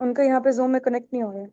उनका यहाँ पे जूम में कनेक्ट नहीं हो रहा है।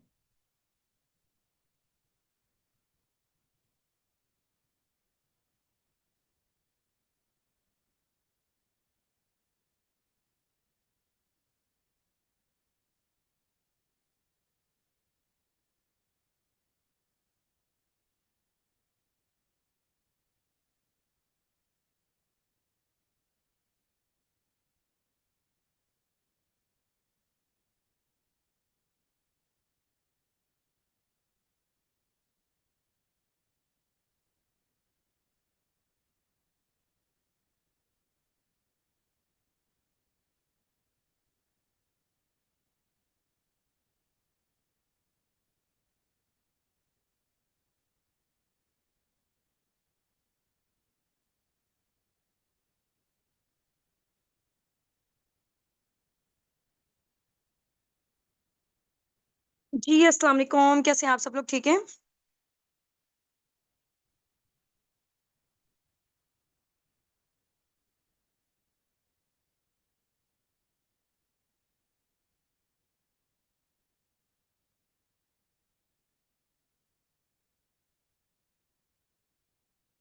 जी अस्सलाम वालेकुम, कैसे हैं आप सब लोग? ठीक है।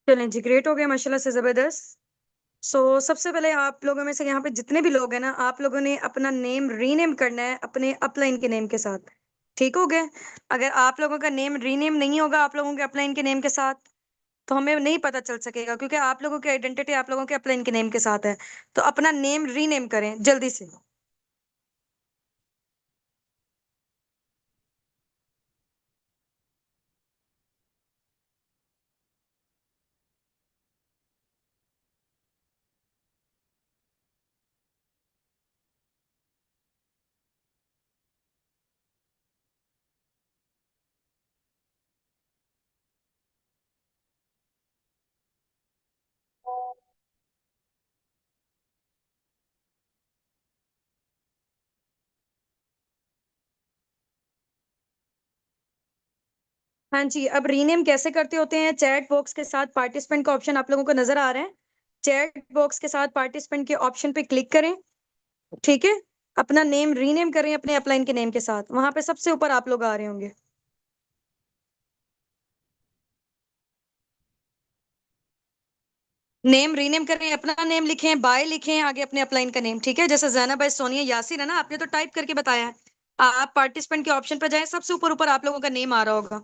चलें जी, ग्रेट हो गया माशाल्लाह से, जबरदस्त। सबसे पहले आप लोगों में से यहाँ पे जितने भी लोग हैं ना, आप लोगों ने अपना नेम रीनेम करना है अपने अपलाइन के नेम के साथ। ठीक हो गया? अगर आप लोगों का नेम रीनेम नहीं होगा आप लोगों के अपलाइन के नेम के साथ, तो हमें नहीं पता चल सकेगा, क्योंकि आप लोगों की आइडेंटिटी आप लोगों के अपलाइन के नेम के साथ है। तो अपना नेम रीनेम करें जल्दी से। हाँ जी, अब रीनेम कैसे करते होते हैं? चैट बॉक्स के साथ पार्टिसिपेंट का ऑप्शन आप लोगों को नजर आ रहा है। चैट बॉक्स के साथ पार्टिसिपेंट के ऑप्शन पे क्लिक करें। ठीक है। अपना नेम रीनेम करें अपने अपलाइन के नेम के साथ, वहां पे सबसे ऊपर आप लोग आ रहे होंगे। नेम रीनेम करें, अपना नेम लिखें, बाय लिखें आगे अपने अपलाइन का नेम। ठीक है, जैसे जैनब है, सोनिया, यासिर है ना, आपने तो टाइप करके बताया है। आप पार्टिसिपेंट के ऑप्शन पर जाएं, सबसे ऊपर ऊपर आप लोगों का नेम आ रहा होगा।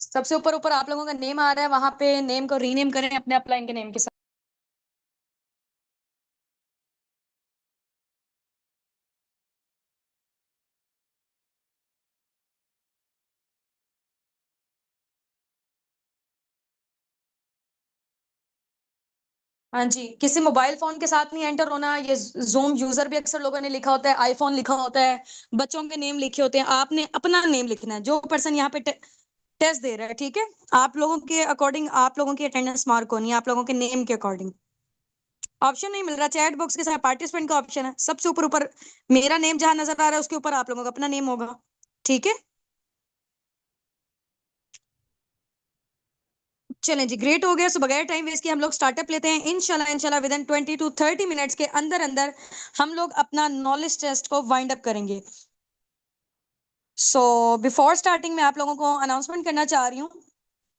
सबसे ऊपर ऊपर आप लोगों का नेम आ रहा है, वहां पे नेम को रीनेम करें अपने अपलाइन के नेम के साथ। हाँ जी, किसी मोबाइल फोन के साथ नहीं एंटर होना। ये जूम यूजर भी अक्सर लोगों ने लिखा होता है, आईफोन लिखा होता है, बच्चों के नेम लिखे होते हैं। आपने अपना नेम लिखना है, जो पर्सन यहाँ पे टेस्ट दे रहा है। ठीक है, आप लोगों के अकॉर्डिंग आप लोगों की अटेंडेंस मार्क होनी है, आप लोगों के नेम के अकॉर्डिंग। ऑप्शन नहीं मिल रहा, चैट बॉक्स के साथ पार्टिसिपेंट का ऑप्शन है, सबसे ऊपर ऊपर मेरा नेम जहां नजर आ रहा है उसके ऊपर आप लोगों का अपना नेम होगा। ठीक है। चलें जी, ग्रेट हो गया। सो बगैर टाइम वेस्ट किए हम लोग स्टार्टअप लेते हैं। इंशाल्लाह इंशाल्लाह विद इन 20 to 30 मिनट्स के अंदर अंदर हम लोग अपना नॉलेज टेस्ट को वाइंड अप करेंगे। बिफोर स्टार्टिंग में आप लोगों को अनाउंसमेंट करना चाह रही हूँ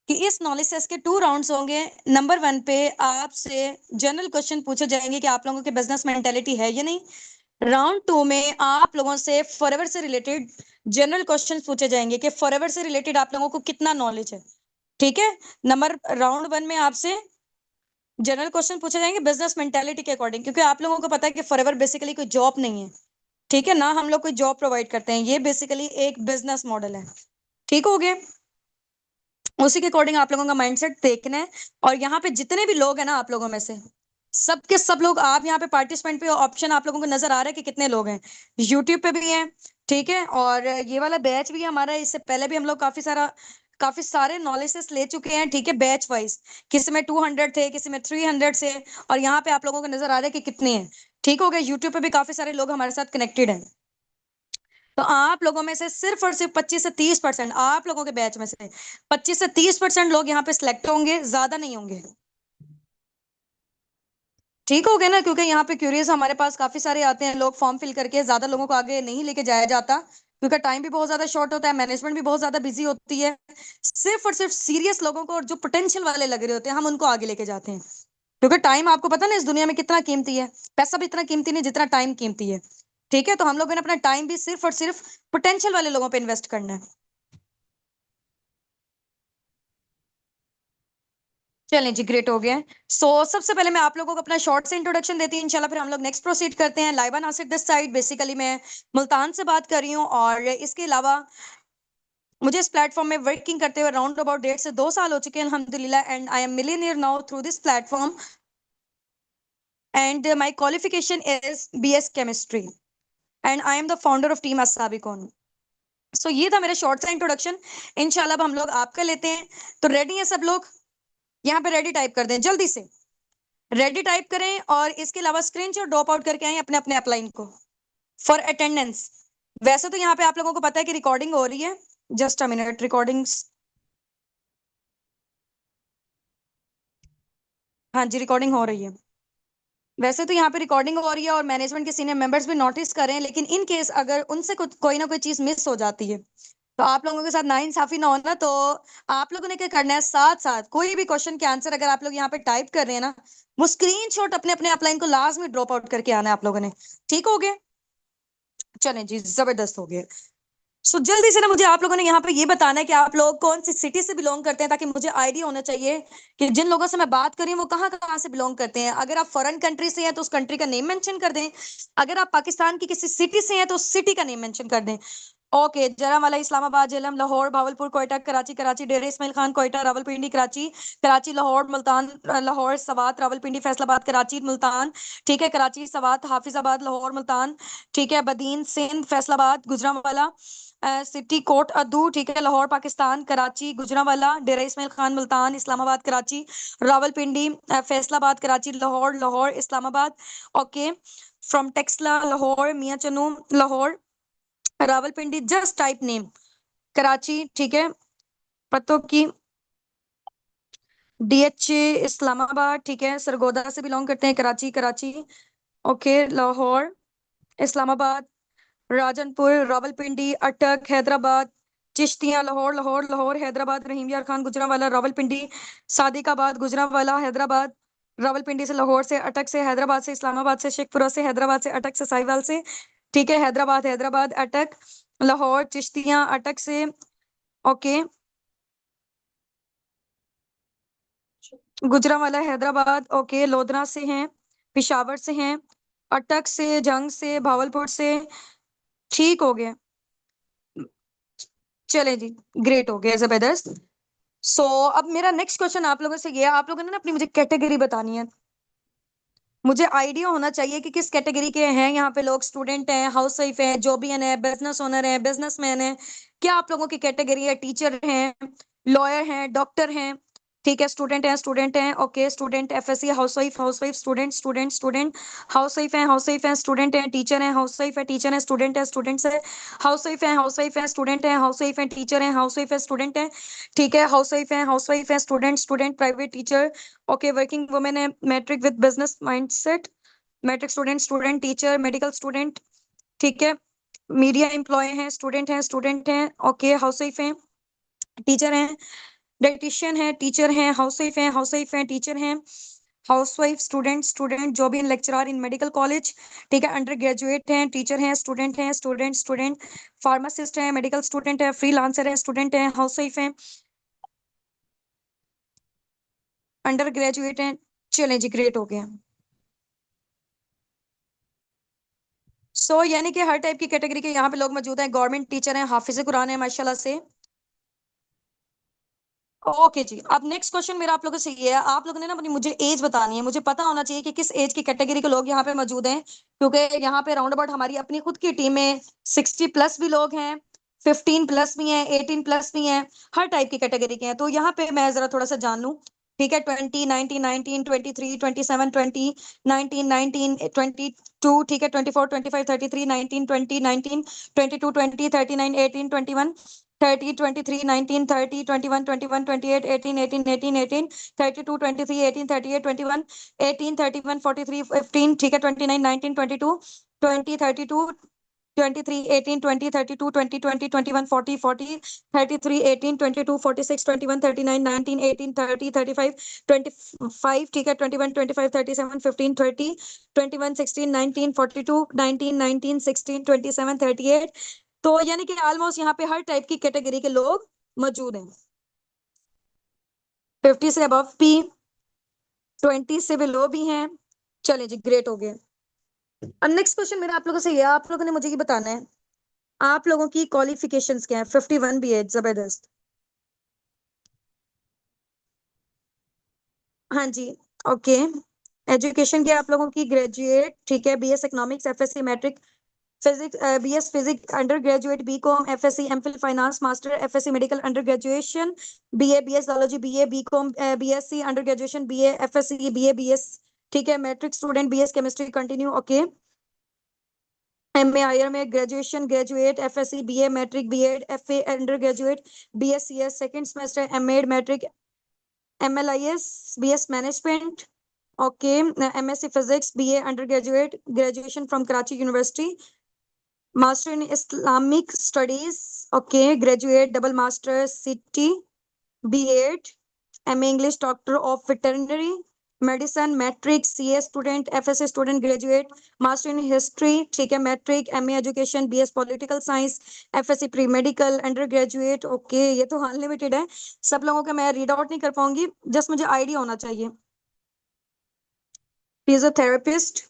कि इस नॉलेज टेस्ट के 2 राउंड्स होंगे। नंबर 1 पे आपसे जनरल क्वेश्चन पूछे जाएंगे कि आप लोगों की बिजनेस मेंटेलिटी है या नहीं। राउंड 2 में आप लोगों से फॉरएवर से रिलेटेड जनरल क्वेश्चन पूछे जाएंगे कि फॉरएवर से रिलेटेड आप लोगों को कितना नॉलेज है। ठीक है। राउंड 1 में आपसे जनरल क्वेश्चन पूछे जाएंगे बिजनेस मेंटेलिटी के अकॉर्डिंग, क्योंकि आप लोगों को पता है कि फॉरएवर बेसिकली कोई जॉब नहीं है। ठीक है ना, हम लोग कोई जॉब प्रोवाइड करते हैं, ये बेसिकली एक बिजनेस मॉडल है। ठीक हो गया। उसी के अकॉर्डिंग आप लोगों का माइंडसेट देखना है। और यहाँ पे जितने भी लोग हैं ना आप लोगों में से सबके सब लोग, आप यहाँ पे पार्टिसिपेंट पे ऑप्शन आप लोगों को नजर आ रहा है कि कितने लोग हैं। यूट्यूब पे भी हैं। ठीक है, और ये वाला बैच भी हमारा, इससे पहले भी हम लोग काफी सारे नॉलेजेस ले चुके हैं। ठीक है, बैच वाइज किसी में 200 थे, किसी में 300 से, और यहाँ पे आप लोगों को नजर आ रहा है कि कितने हैं। ठीक हो गया, यूट्यूब पे भी काफी सारे लोग हमारे साथ कनेक्टेड हैं। तो आप लोगों में से सिर्फ और सिर्फ 25 से 30% आप लोगों के बैच में से 25 से 30% लोग यहाँ पे सिलेक्ट होंगे, ज्यादा नहीं होंगे। ठीक हो गया ना, क्योंकि यहाँ पे क्यूरियस हमारे पास काफी सारे आते हैं लोग, फॉर्म फिल करके ज्यादा लोगों को आगे नहीं लेके जाया जाता, क्योंकि टाइम भी बहुत ज्यादा शॉर्ट होता है, मैनेजमेंट भी बहुत ज्यादा बिजी होती है। सिर्फ और सिर्फ सीरियस लोगों को और जो पोटेंशियल वाले लग रहे होते हैं हम उनको आगे लेके जाते हैं, क्योंकि टाइम आपको पता ना इस दुनिया में कितना कीमती है। पैसा भी इतना कीमती नहीं जितना टाइम कीमती है। ठीक है, तो हम लोगों ने अपना टाइम भी सिर्फ और सिर्फ पोटेंशियल वाले लोगों पे इन्वेस्ट करना है। चलें जी, ग्रेट हो गया है। सबसे पहले मैं आप लोगों को अपना शॉर्ट से इंट्रोडक्शन देती हूँ इंशाल्लाह, फिर हम लोग नेक्स्ट प्रोसीड करते हैं। Laiba Nasir this side, basically मैं मुल्तान से बात कर रही हूँ, और इसके अलावा मुझे इस प्लेटफॉर्म में वर्किंग करते हुए अराउंड अबाउट 1.5 से 2 साल हो चुके हैं अल्हम्दुलिल्लाह, and I am millionaire now through this platform, and my qualification is BS chemistry, and I am the founder of team असाबिकॉन। ये था मेरा शॉर्ट सा इंट्रोडक्शन। इंशाल्लाह अब हम लोग आपका लेते हैं। तो रेडी है सब लोग? यहाँ पे रेडी टाइप कर दें जल्दी से, रेडी टाइप करें, और इसके अलावा स्क्रीनशॉट ड्रॉप आउट करके आए अपने अपने अपलाइन को फॉर अटेंडेंस। वैसे तो यहाँ पे आप लोगों को पता है कि रिकॉर्डिंग हो रही है, जस्ट अ मिनट, रिकॉर्डिंग्स, हाँ जी रिकॉर्डिंग हो रही है। वैसे तो यहाँ पे रिकॉर्डिंग हो रही है और मैनेजमेंट के सीनियर मेंबर्स भी नोटिस कर रहे हैं, लेकिन इन केस अगर उनसे कोई ना कोई चीज मिस हो जाती है तो आप लोगों के साथ नाइंसाफी ना होना। तो आप लोगों ने क्या करना है, साथ साथ कोई भी क्वेश्चन के आंसर अगर आप लोग यहाँ पे टाइप कर रहे हैं ना, वो स्क्रीनशॉट अपने अपने अपलाइन को लाजमी ड्रॉप आउट करके आना है आप लोगों ने। ठीक हो गया? चलें जी, जबरदस्त हो गया। जल्दी से ना मुझे आप लोगों ने यहाँ पे ये बताना है कि आप लोग कौन सी सिटी से बिलोंग करते हैं, ताकि मुझे आइडिया होना चाहिए कि जिन लोगों से मैं बात कर रही हूँ वो कहाँ कहाँ से बिलोंग करते हैं। अगर आप फॉरेन कंट्री से हैं तो उस कंट्री का नेम मेंशन कर दें, अगर आप पाकिस्तान की किसी सिटी से हैं तो उस सिटी का नेम मेंशन कर दें। ओके, जरावाला, इस्लामाबाद, झेलम, लाहौर, भावलपुर, कोयटा, कराची, कराची, डेरा इस्माइल खान, कोयटा, रावलपिंडी, कराची, कराची, लाहौर, मुल्तान, लाहौर, सवात, रावलपिंडी, फैसलाबाद, कराची, मुल्तान, ठीक है, कराची, सवात, हाफिजाबाद, लाहौर, मुल्तान, ठीक है, बदीन, सिंध, फैसलाबाद, गुजरांवाला, सिटी, कोट अदू, ठीक है, Lahore, Pakistan, Karachi, Gujranwala, Dera Ismail Khan, Multan, Islamabad, Karachi, Rawalpindi, Faisalabad, Karachi, Lahore, Lahore, Islamabad, okay, from Taxila, Lahore, Mian Channu, Lahore, Rawalpindi, just type name, Karachi, ठीक है, पतों की, DH इस्लामाबाद, ठीक है, सरगोदा से बिलोंग करते हैं, कराची, कराची, ओके, लाहौर, इस्लामाबाद, राजनपुर, रावलपिंडी, अटक, हैदराबाद, चिश्तियां, लाहौर, लाहौर, लाहौर, हैदराबाद, रहीम यार खान, गुजरांवाला, रावलपिंडी, सादिकाबाद, गुजरांवाला, हैदराबाद, रावलपिंडी से, लाहौर से, अटक से, हैदराबाद से, इस्लामाबाद से, शेखपुरा से, हैदराबाद से, अटक से, साहिवाल से, ठीक है, हैदराबाद, हैदराबाद, अटक, लाहौर, चिश्तियां, अटक से, ओके, गुजरांवाला, हैदराबाद, ओके, लोधरा से हैं, पिशावर से हैं, अटक से, जंग से, भावलपुर से, ठीक हो गया। चले जी, ग्रेट हो गया, जबरदस्त। अब मेरा नेक्स्ट क्वेश्चन आप लोगों से ये है, आप लोगों ने ना अपनी मुझे कैटेगरी बतानी है। मुझे आइडिया होना चाहिए कि किस कैटेगरी के हैं यहाँ पे लोग, स्टूडेंट हैं, हाउस वाइफ है, जॉबियन है, बिजनेस ओनर है, बिजनेसमैन है, क्या आप लोगों की कैटेगरी है, टीचर हैं, लॉयर हैं, डॉक्टर हैं, ठीक है, स्टूडेंट हैं, okay, student, FSC, housewife, student, student, student, housewife है, स्टूडेंट है, टीचर है, हाउस वाइफ है, टीचर है, स्टूडेंट है, स्टूडेंट्स है, हाउस वाइफ है, स्टूडेंट है, हाउस वाइफ है, टीचर है, हाउस वाइफ है, स्टूडेंट है, ठीक है, हाउस वाइफ है, student, student, private teacher, okay, working women है, matric with business mindset, matric student, student, teacher, medical student, ठीक है, मीडिया एम्प्लॉय हैं, स्टूडेंट हैं, ओके, हाउस वाइफ हैं, टीचर हैं, डाइटिशियन है, टीचर हैं, हाउस वाइफ हैं, टीचर हैं, house wife, student, student, job in lecturer in medical college, ठीक है, अंडर ग्रेजुएट हैं, टीचर हैं, स्टूडेंट, स्टूडेंट, फार्मासिस्ट हैं, मेडिकल स्टूडेंट है, फ्रीलांसर है, स्टूडेंट हैं, हाउस वाइफ हैं, अंडर ग्रेजुएट हैं। चलें जी, ग्रेट हो गया। यानी कि हर टाइप की कैटेगरी के यहाँ पे लोग मौजूद हैं, गवर्नमेंट टीचर हैं, हाफिज कुरान है माशाल्लाह से। ओके जी, अब नेक्स्ट क्वेश्चन मेरा आप लोगों से ये है, आप लोगों ने ना अपनी मुझे एज बतानी है, मुझे पता होना चाहिए कि किस एज की कैटेगरी के लोग यहाँ पे मौजूद हैं, क्योंकि यहाँ पे राउंड अबाउट हमारी अपनी खुद की टीम में 60+ भी लोग हैं, 15+ भी हैं, 18+ भी हैं, हर टाइप की कैटेगरी के हैं। तो यहाँ पे मैं जरा थोड़ा सा जान लूं, ठीक है, 20, 19, 19, 23, 27, 20, 19, 19, 22, ठीक है, 24, 25, 33, 19, 20, 19, 22, 20, 39, 18, 21, 30, 23, 19, 30, 21, 21, 28, 18, 18, 18, 18, 32, 23, 18, 38, 21, 18, 31, 43, 15, ठीक है, 29, 19, 22, 20, 32, 23, 18, 20, 32, 20, 20, 21, 40, 40, 33, 18, 22, 46, 21, 39, 19, 18, 30, 35, 25, ठीक है, 21, 25, 37, 15, 30, 21, 16, 19, 42, 19, 19, 16, 27, 38, तो यानी कि ऑलमोस्ट यहाँ पे हर टाइप की कैटेगरी के लोग मौजूद हैं। 50 से अबव भी, 20 से बिलो भी हैं। चले जी, ग्रेट हो गए। अब नेक्स्ट क्वेश्चन मेरा आप लोगों से ये, आप लोगों ने मुझे ये बताना है आप लोगों की क्वालिफिकेशंस क्या है। 51 भी है, जबरदस्त। हाँ जी, ओके। एजुकेशन क्या है आप लोगों की? ग्रेजुएट, ठीक है, BS economics, FSc matric, physics, BS physics undergraduate, BCom, FSc MPhil finance master, FSc medical undergraduation, BA BS zoology, BA BCom, BSc undergraduation, BA FSc, BA BS, ठीक है, matric student, BS chemistry continue, okay. MA IR में graduation, graduate, FSc, BA matric, BEd, FA undergraduate, BSCS second semester, MEd matric, MLIS, BS management, okay, MSc physics, BA undergraduate, graduation from Karachi university, master in Islamic studies, okay, graduate, double master, city, BEd, MA English, doctor of veterinary medicine, matric, CA student, FSc student, graduate, master in history, ठीक है, matric, MA education, BS political science, FSc pre medical under graduate, okay. ये तो unlimited है, सब लोगों का मैं read out नहीं कर पाऊंगी, जस्ट मुझे आइडिया होना चाहिए। फिजियोथेरेपिस्ट,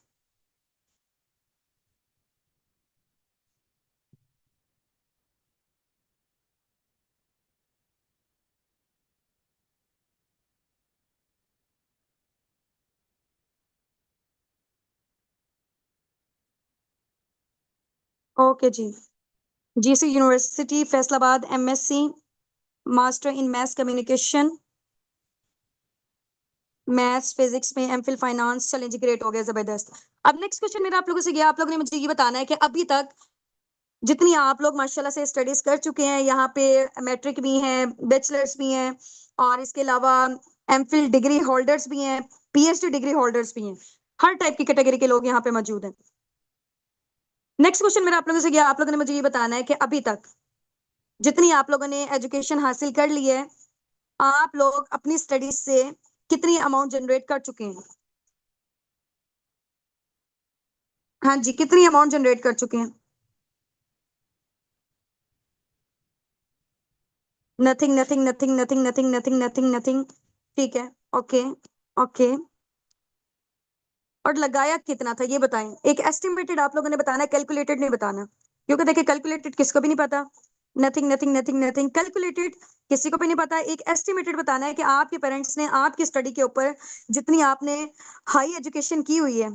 ओके जी। GC university Faisalabad, MSc master in math communication, maths physics में एमफिल फाइनेंस, चलें जी, ग्रेट हो गया, जबरदस्त। अब नेक्स्ट क्वेश्चन मेरा आप लोगों से गया, आप लोगों ने मुझे ये बताना है कि अभी तक जितनी आप लोग माशाल्लाह से स्टडीज कर चुके हैं, यहाँ पे मैट्रिक भी हैं, बैचलर्स भी हैं, और इसके अलावा एमफिल डिग्री होल्डर्स भी हैं, पीएचडी डिग्री होल्डर्स भी हैं, हर टाइप की कैटेगरी के लोग यहाँ पे मौजूद हैं। नेक्स्ट क्वेश्चन मेरा आप लोगों से गया, आप लोगों ने मुझे ये बताना है कि अभी तक जितनी आप लोगों ने एजुकेशन हासिल कर ली है, आप लोग अपनी स्टडीज से कितनी अमाउंट जनरेट कर चुके हैं? हाँ जी, कितनी अमाउंट जनरेट कर चुके हैं? Nothing, nothing, nothing, nothing, nothing, nothing, nothing, nothing, ठीक है, ओके, ओके। और लगाया कितना था ये बताएं, एक एस्टिमेटेड आप लोगों ने बताना है, कैलकुलेटेड नहीं बताना, क्योंकि देखिए कैलकुलेटेड किसको भी नहीं पता। Nothing, nothing, nothing, nothing, calculated किसी को भी नहीं पता, एक एस्टिमेटेड बताना है कि आपके पेरेंट्स ने आपकी स्टडी के ऊपर जितनी आपने हाई एजुकेशन की हुई है,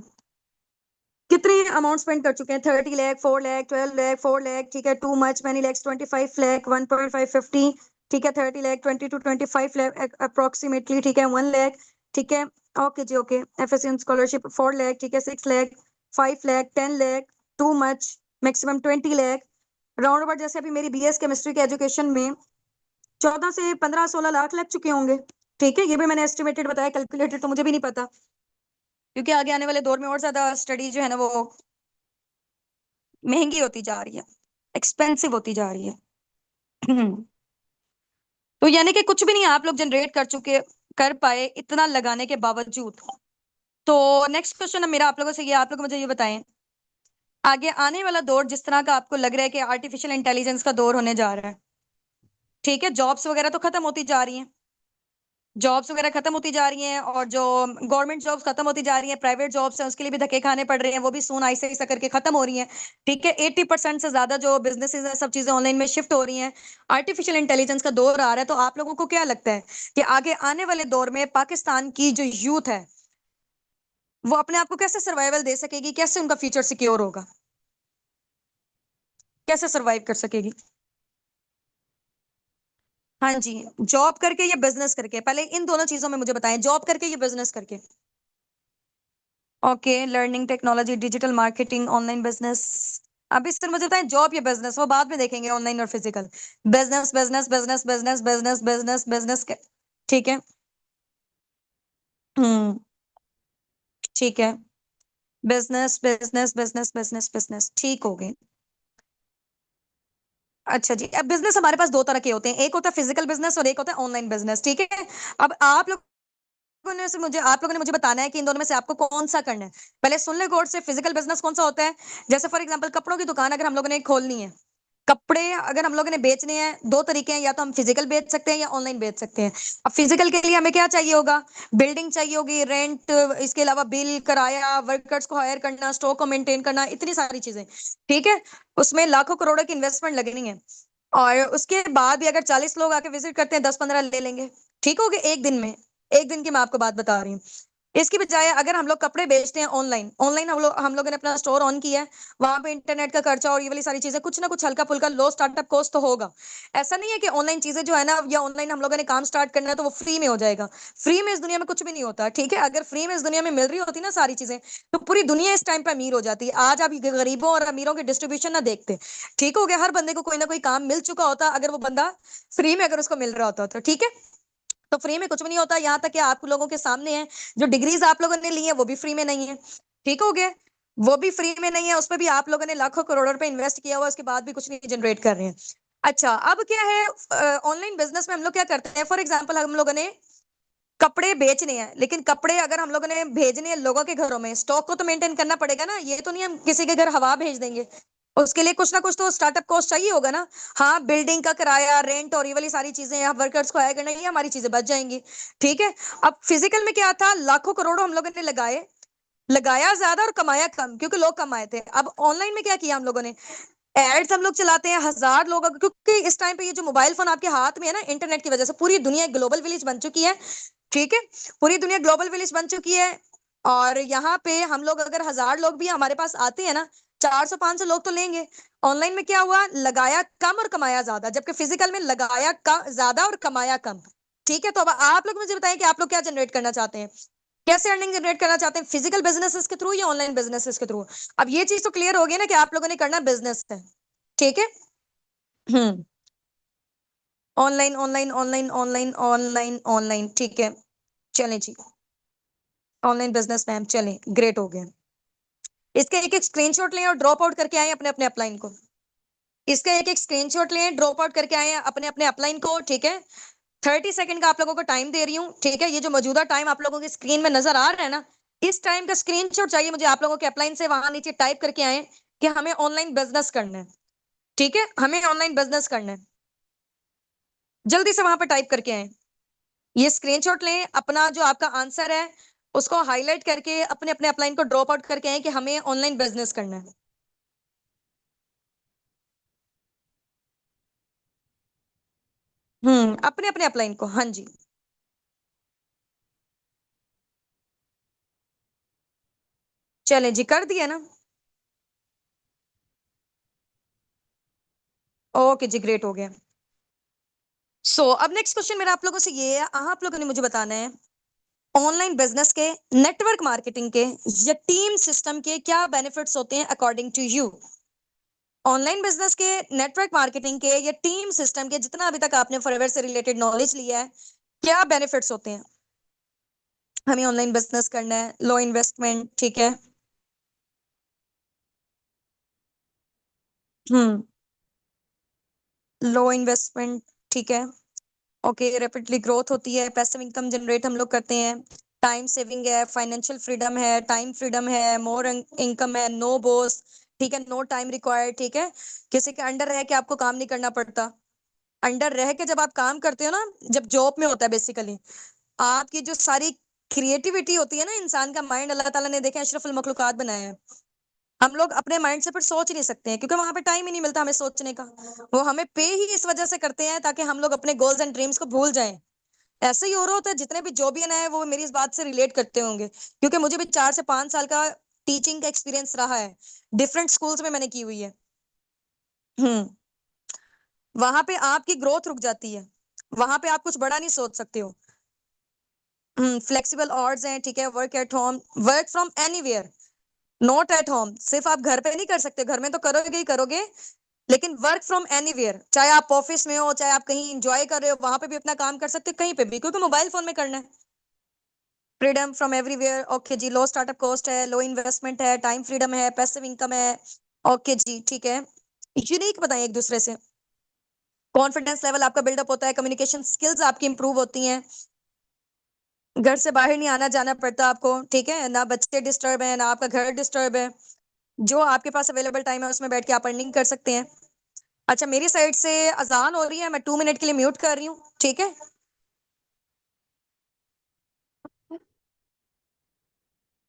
कितने अमाउंट स्पेंड कर चुके हैं। 30 लाख, 4 लाख, 12 लाख, 4 लाख, ठीक है, too much, many lakhs, 25 lakh, 1.5, 50, ठीक है, 30 लाख, 20 to 25 लाख अप्रोक्सीमेटली, ठीक है, 1 लाख, ठीक है, ओके जी, ओके। एफएससी स्कॉलरशिप 4 लाख, ठीक है, 6 lakh, 5 lakh, 10 lakh, too much, maximum 20 lakh, round about जैसे अभी मेरी बीएस केमिस्ट्री के एजुकेशन में 14 से 15, 16 लाख लग चुके होंगे, ठीक है, ये भी मैंने एस्टिमेटेड बताया, कैलकुलेटेड तो मुझे भी नहीं पता, क्योंकि आगे आने वाले दौर में और ज्यादा स्टडी जो है ना वो महंगी होती जा रही है, एक्सपेंसिव होती जा रही है। तो यानी कि कुछ भी नहीं आप लोग जनरेट कर चुके, कर पाए इतना लगाने के बावजूद। तो नेक्स्ट क्वेश्चन मेरा आप लोगों से ये, आप लोग मुझे ये बताएं, आगे आने वाला दौर जिस तरह का आपको लग रहा है कि आर्टिफिशियल इंटेलिजेंस का दौर होने जा रहा है, ठीक है, जॉब्स वगैरह तो खत्म होती जा रही हैं, जॉब्स वगैरह खत्म होती जा रही हैं, और जो गवर्नमेंट जॉब्स खत्म होती जा रही हैं, प्राइवेट जॉब्स हैं उसके लिए भी धक्के खाने पड़ रहे हैं, वो भी सून ऐसे ऐसा करके खत्म हो रही हैं, ठीक है। 80% से ज्यादा जो बिजनेसेस हैं सब चीजें ऑनलाइन में शिफ्ट हो रही हैं, आर्टिफिशियल इंटेलिजेंस का दौर आ रहा है। तो आप लोगों को क्या लगता है कि आगे आने वाले दौर में पाकिस्तान की जो यूथ है वो अपने आप को कैसे सर्वाइवल दे सकेगी, कैसे उनका फ्यूचर सिक्योर होगा, कैसे सर्वाइव कर सकेगी? हाँ जी, जॉब करके या बिजनेस करके, पहले इन दोनों चीजों में मुझे बताएं, जॉब करके या बिजनेस करके। Okay, learning technology, digital marketing, online business, अभी सर मुझे बताएं, जॉब या बिजनेस, वो बाद में देखेंगे, ऑनलाइन और physical. Business business business business business business business. ठीक है। हम्म। ठीक है। Business business business business business, ठीक हो गए। अच्छा जी, अब बिजनेस हमारे पास दो तरह के होते हैं, एक होता है फिजिकल बिजनेस और एक होता है ऑनलाइन बिजनेस, ठीक है। अब आप लोगों ने मुझे बताना है कि इन दोनों में से आपको कौन सा करना है। पहले सुन ले गौर से, फिजिकल बिजनेस कौन सा होता है। जैसे फॉर एग्जांपल कपड़ों की दुकान अगर हम लोगों ने खोलनी है, कपड़े अगर हम लोगों ने बेचने हैं, दो तरीके हैं, या तो हम फिजिकल बेच सकते हैं या ऑनलाइन बेच सकते हैं। अब फिजिकल के लिए हमें क्या चाहिए होगा, बिल्डिंग चाहिए होगी, रेंट, इसके अलावा बिल, किराया, वर्कर्स को हायर करना, स्टॉक को मेंटेन करना, इतनी सारी चीजें। ठीक है। उसमें लाखों करोड़ों की इन्वेस्टमेंट लगनी है। और उसके बाद भी अगर 40 लोग आके विजिट करते हैं, 10-15 ले लेंगे। ठीक हो गया, एक दिन में। एक दिन की मैं आपको बात बता रही हूँ। इसकी बजाय अगर हम लोग कपड़े बेचते हैं ऑनलाइन, ऑनलाइन हम लोगों ने अपना स्टोर ऑन किया है, वहां पे इंटरनेट का खर्चा और ये वाली सारी चीजें, कुछ ना कुछ हल्का फुल्का लो स्टार्टअप कॉस्ट तो होगा। ऐसा नहीं है कि ऑनलाइन चीजें जो है ना, या ऑनलाइन हम लोगों ने काम स्टार्ट करना है तो वो फ्री में हो जाएगा। फ्री में इस दुनिया में कुछ भी नहीं होता, ठीक है। अगर फ्री में इस दुनिया में मिल रही होती ना सारी चीजें, तो पूरी दुनिया इस टाइम पे अमीर हो जाती है। आज आप गरीबों और अमीरों के डिस्ट्रीब्यूशन ना देखते। ठीक हो गया, हर बंदे को कोई ना कोई काम मिल चुका होता, अगर वो बंदा फ्री में अगर उसको मिल रहा होता तो, ठीक है। तो फ्री में कुछ भी नहीं होता, यहाँ तक कि आप लोगों के सामने है, जो डिग्रीज आप लोगों ने ली है वो भी फ्री में नहीं है। ठीक हो गया। वो भी फ्री में नहीं है, उस पर भी आप लोगों ने लाखों करोड़ों रुपए इन्वेस्ट किया हुआ, उसके बाद भी कुछ नहीं जनरेट कर रहे हैं। अच्छा, अब क्या है, ऑनलाइन बिजनेस में हम लोग क्या करते हैं, फॉर एग्जाम्पल हम लोगों ने कपड़े बेचने हैं, लेकिन कपड़े अगर हम लोगों ने भेजने हैं लोगों के घरों में, स्टॉक को तो मेंटेन करना पड़ेगा ना, ये तो नहीं हम किसी के घर हवा भेज देंगे। उसके लिए कुछ ना कुछ तो स्टार्टअप कॉस्ट चाहिए होगा ना। हाँ, बिल्डिंग का किराया, रेंट और ये वाली सारी चीजें, यहाँ वर्कर्स को हायर करना, ये हमारी चीजें बच जाएंगी। ठीक है। अब फिजिकल में क्या था, लाखों करोड़ों हम लोगों ने लगाए, लगाया ज्यादा और कमाया कम, क्योंकि लोग कम आए थे। अब ऑनलाइन में क्या किया हम लोगों ने, एड्स हम लोग चलाते हैं, 1000 लोग क्योंकि इस टाइम पे ये जो मोबाइल फोन आपके हाथ में है ना, इंटरनेट की वजह से पूरी दुनिया एक ग्लोबल विलेज बन चुकी है। ठीक है। पूरी दुनिया ग्लोबल विलेज बन चुकी है। और यहाँ पे हम लोग अगर 1000 लोग भी हमारे पास आते हैं ना, 400-500 लोग तो लेंगे। ऑनलाइन में क्या हुआ, लगाया कम और कमाया ज्यादा, जबकि फिजिकल में लगाया कम ज्यादा और कमाया कम। ठीक है। तो अब आप लोग मुझे बताएं कि आप लोग क्या जनरेट करना चाहते हैं, कैसे अर्निंग जनरेट करना चाहते हैं, फिजिकल बिजनेसेस के थ्रू या ऑनलाइन बिजनेसेस के थ्रू। अब ये चीज तो क्लियर हो गई ना कि आप लोगों ने करना बिजनेस है। ठीक है। हम्म। Online online online online online online, ठीक है। चलें जी। ऑनलाइन बिजनेस मैम, चलें, ग्रेट हो गया। इसका एक एक स्क्रीनशॉट लें और ड्रॉप आउट करके आए अपने अपने अपलाइन को। इसका एक एक स्क्रीनशॉट लें, ड्रॉप आउट करके आए अपने अपने अपलाइन को, ठीक है। 30 सेकंड का आप लोगों को टाइम दे रही हूँ, ठीक है। ये जो मौजूदा टाइम आप लोगों की स्क्रीन में नजर आ रहा है ना, इस टाइम का स्क्रीनशॉट चाहिए मुझे आप लोगों के अपलाइन से, वहां नीचे टाइप करके आए कि हमें ऑनलाइन बिजनेस करना है। ठीक है, हमें ऑनलाइन बिजनेस करना है। जल्दी से वहां पर टाइप करके आए। ये स्क्रीनशॉट लें, अपना जो आपका आंसर है उसको हाईलाइट करके अपने अपने अपलाइन को ड्रॉप आउट करके आए कि हमें ऑनलाइन बिजनेस करना है। अपने अपने अपलाइन को, हाँ जी। चलें जी, कर दिया ना। ओके जी, ग्रेट हो गया। अब नेक्स्ट क्वेश्चन मेरा आप लोगों से ये है, आप लोगों ने मुझे बताना है ऑनलाइन बिजनेस के, नेटवर्क मार्केटिंग के या टीम सिस्टम के क्या बेनिफिट्स होते हैं according to you. Online business के, नेटवर्क मार्केटिंग के या टीम सिस्टम के, जितना अभी तक आपने फॉरएवर से रिलेटेड नॉलेज लिया है, क्या बेनिफिट्स होते हैं। हमें ऑनलाइन बिजनेस करना है, लो इन्वेस्टमेंट, ठीक है। हम्म। लो इन्वेस्टमेंट, ठीक है। ओके, रैपिडली ग्रोथ होती है, पैसिव इनकम जनरेट हम लोग करते हैं, टाइम सेविंग है, फाइनेंशियल फ्रीडम है, टाइम फ्रीडम है, मोर इनकम है, नो बॉस, ठीक है, नो टाइम रिक्वायर्ड, ठीक है। किसी के अंडर रह के आपको काम नहीं करना पड़ता। अंडर रह के जब आप काम करते हो ना, जब जॉब में होता है बेसिकली, आपकी जो सारी क्रिएटिविटी होती है ना, इंसान का माइंड अल्लाह ताला ने देखा अशरफुल मखलूकात बनाया है। हम लोग अपने माइंड से फिर सोच ही नहीं सकते हैं, क्योंकि वहां पे टाइम ही नहीं मिलता हमें सोचने का। वो हमें पे ही इस वजह से करते हैं ताकि हम लोग अपने गोल्स एंड ड्रीम्स को भूल जाएं। ऐसे ही हो रहा होता है, जितने भी जॉबियन है वो मेरी इस बात से रिलेट करते होंगे, क्योंकि मुझे भी 4 से 5 साल का टीचिंग का एक्सपीरियंस रहा है। डिफरेंट स्कूल्स में मैंने की हुई है। हम्म। वहां पे आपकी ग्रोथ रुक जाती है, वहां पे आप कुछ बड़ा नहीं सोच सकते हो। फ्लेक्सिबल आवर्स हैं, ठीक है, work at home, work from anywhere, not at home, सिर्फ आप घर पे नहीं कर सकते, घर में तो करोगे ही करोगे, लेकिन वर्क फ्रॉम एनीवेयर, चाहे आप ऑफिस में हो, चाहे आप कहीं इंजॉय कर रहे हो, वहां पे भी अपना काम कर सकते हो, कहीं पे भी, क्योंकि मोबाइल फोन में करना है। फ्रीडम फ्रॉम एवरीवेयर, ओके जी। लो स्टार्टअप कॉस्ट है, लो इन्वेस्टमेंट है, टाइम फ्रीडम है, पैसिव इनकम है, ओके जी, ठीक है। यूनिक बताएं एक दूसरे से, कॉन्फिडेंस लेवल आपका बिल्डअप होता है, कम्युनिकेशन स्किल्स आपकी इंप्रूव होती हैं, घर से बाहर नहीं आना जाना पड़ता आपको, ठीक है ना, बच्चे डिस्टर्ब है ना आपका घर डिस्टर्ब है, जो आपके पास अवेलेबल टाइम है उसमें बैठ के आप अर्निंग कर सकते हैं। अच्छा, मेरी साइड से अजान हो रही है, मैं 2 मिनट के लिए म्यूट कर रही हूँ, ठीक है।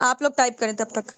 आप लोग टाइप करें तब तक।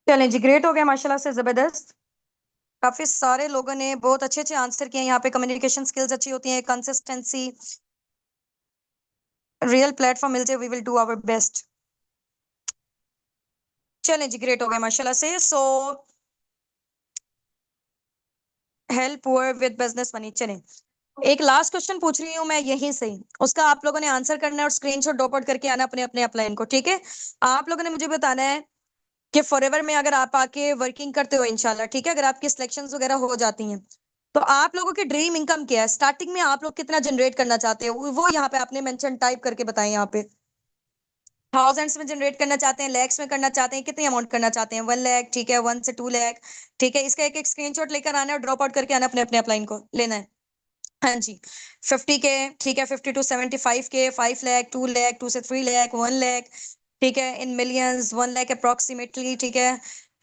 चलें जी, ग्रेट हो गया माशाल्लाह से, जबरदस्त। काफी सारे लोगों ने बहुत अच्छे अच्छे आंसर किए, यहाँ पे कम्युनिकेशन स्किल्स अच्छी होती हैं, कंसिस्टेंसी, रियल प्लेटफॉर्म मिल जाए, we will do our best. चलें जी, ग्रेट हो गया माशाल्लाह से। So help poor with business money. चलें, एक लास्ट क्वेश्चन पूछ रही हूँ मैं यहीं से, उसका आप लोगों ने आंसर करना है और स्क्रीनशॉट ड्रॉप आउट करके आना अपने अपने अपलाइन को, ठीक है। आप लोगों ने मुझे बताना है कि फॉरएवर में अगर आप आके वर्किंग करते हो इंशाल्लाह, ठीक है, अगर आपकी सिलेक्शंस वगैरह हो जाती हैं, तो आप लोगों की ड्रीम इनकम क्या है, स्टार्टिंग में आप लोग कितना जनरेट करना चाहते हो, वो यहाँ पे आपने मेंशन टाइप करके बताएं। यहाँ पे थाउजेंड्स में जनरेट करना चाहते हैं, लैक्स में करना चाहते हैं, कितनी अमाउंट करना चाहते हैं, 1 लाख, ठीक है, 1 से 2 लाख, ठीक है। इसका एक एक स्क्रीनशॉट लेकर आना है और ड्रॉप आउट करके आना, अपने अपने अपलाइन को लेना है। हाँ जी, 50 के, ठीक है, 50 to 75 के, 5 लाख, 2 लाख, 2 से 3 लाख, 1 लाख, ठीक है, इन मिलियंस, 1 लाख अप्रोक्सीमेटली, ठीक है,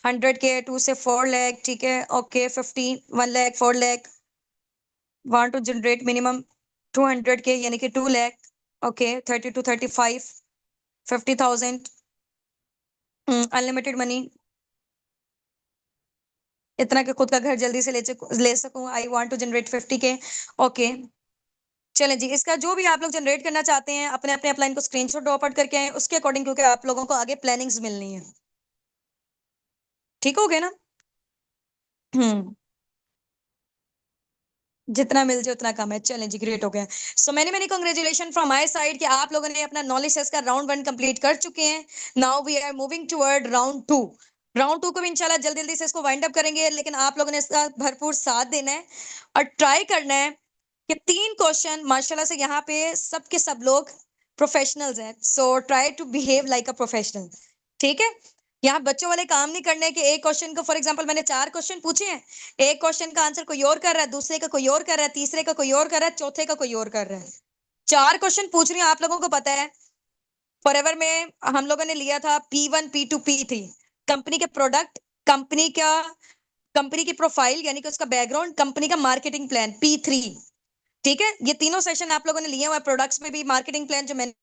100 के, 2 से 4 लाख, ठीक है, okay, 50, 1 lakh, 4 lakh, want to generate minimum 200 K, यानी कि 2 lakh, okay, 30 to 35, 50,000, unlimited money, इतना कि खुद का घर जल्दी से ले सकूं, आई वांट टू जनरेट 50 के, ओके। चलें जी, इसका जो भी आप लोग जनरेट करना चाहते हैं, अपने अपने अपलाइन को स्क्रीनशॉट ड्रॉप आउट करके आए उसके अकॉर्डिंग, क्योंकि आप लोगों को आगे प्लानिंग्स मिलनी है, ठीक हो गया ना। हम्म, जितना मिल जाए उतना कम है। चलें जी, ग्रेट हो गया। So many many congratulation from my side कि आप लोगों ने अपना नॉलेज टेस्ट का राउंड 1 कंप्लीट कर चुके हैं। Now we are moving toward round 2। Round 2 को भी इंशाल्लाह जल्दी जल्दी से इसको वाइंड अप करेंगे, लेकिन आप लोगों ने इसका भरपूर साथ देना है और ट्राई करना है कि 3 क्वेश्चन माशाल्लाह से यहाँ पे सबके सब लोग प्रोफेशनल्स हैं, so try to behave like a professional, ठीक है। यहाँ बच्चों वाले काम नहीं करने के, एक क्वेश्चन को, फॉर एग्जांपल मैंने 4 क्वेश्चन पूछे हैं, एक क्वेश्चन का आंसर कोई और कर रहा है, दूसरे का कोई और कर रहा है, तीसरे का कोई और कर रहा है, चौथे का कोई और कर रहा है। 4 क्वेश्चन पूछ रही हूँ, आप लोगों को पता है फॉरएवर में हम लोगों ने लिया था P1, P2, P3, कंपनी के प्रोडक्ट, कंपनी का, कंपनी की प्रोफाइल यानी कि उसका बैकग्राउंड, कंपनी का मार्केटिंग प्लान, P3, ठीक है। ये तीनों सेशन आप लोगों ने लिए हुए, प्रोडक्ट्स में भी मार्केटिंग प्लान जो मैंने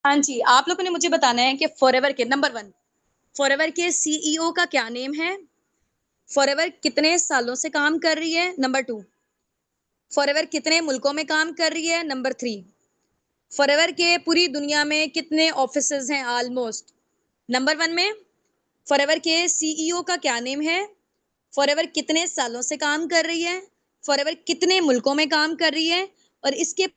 हाँ जी, आप लोगों ने मुझे बताना है कि फॉरएवर के नंबर 1 फॉरएवर के सीईओ का क्या नेम है? फॉरएवर कितने सालों से काम कर रही है? नंबर 2 फॉरएवर कितने मुल्कों में काम कर रही है? नंबर 3 फॉरएवर के पूरी दुनिया में कितने ऑफिसेज हैं ऑलमोस्ट? नंबर 1 में फॉरएवर के सीईओ का क्या नेम है? फॉरएवर कितने सालों से काम कर रही है? फॉरएवर कितने मुल्कों में काम कर रही है? और इसके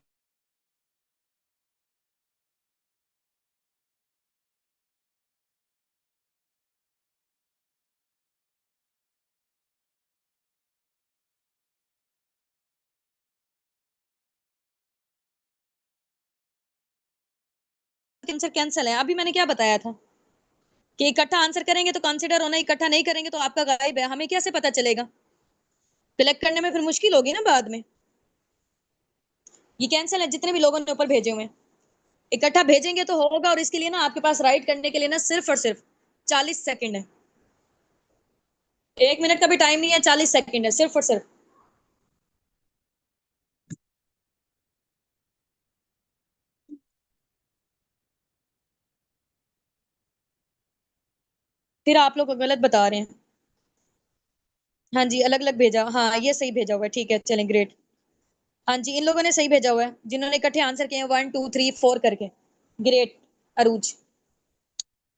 आंसर कैंसिल है। अभी मैंने क्या बताया था कि इकट्ठा आंसर करेंगे तो कंसिडर होना, इकट्ठा नहीं करेंगे तो आपका गायब है। हमें कैसे पता चलेगा? कलेक्ट करने में फिर मुश्किल होगी ना बाद में। ये कैंसिल है जितने भी लोगों ने ऊपर भेजे हुए हैं। इकट्ठा भेजेंगे तो होगा, और इसके लिए ना आपके पास राइट करने के लिए ना सिर्फ और सिर्फ 40 सेकंड है। 1 मिनट का भी टाइम नहीं है, 40 सेकंड है सिर्फ और सिर्फ। फिर आप लोग गलत बता रहे हैं। हाँ जी, अलग अलग भेजा। हाँ, ये सही भेजा हुआ है। ठीक है, चलें, ग्रेट। हाँ जी, इन लोगों ने सही भेजा हुआ है जिन्होंने इकट्ठे आंसर किए हैं 1 2 3 4 करके। ग्रेट। अरूज।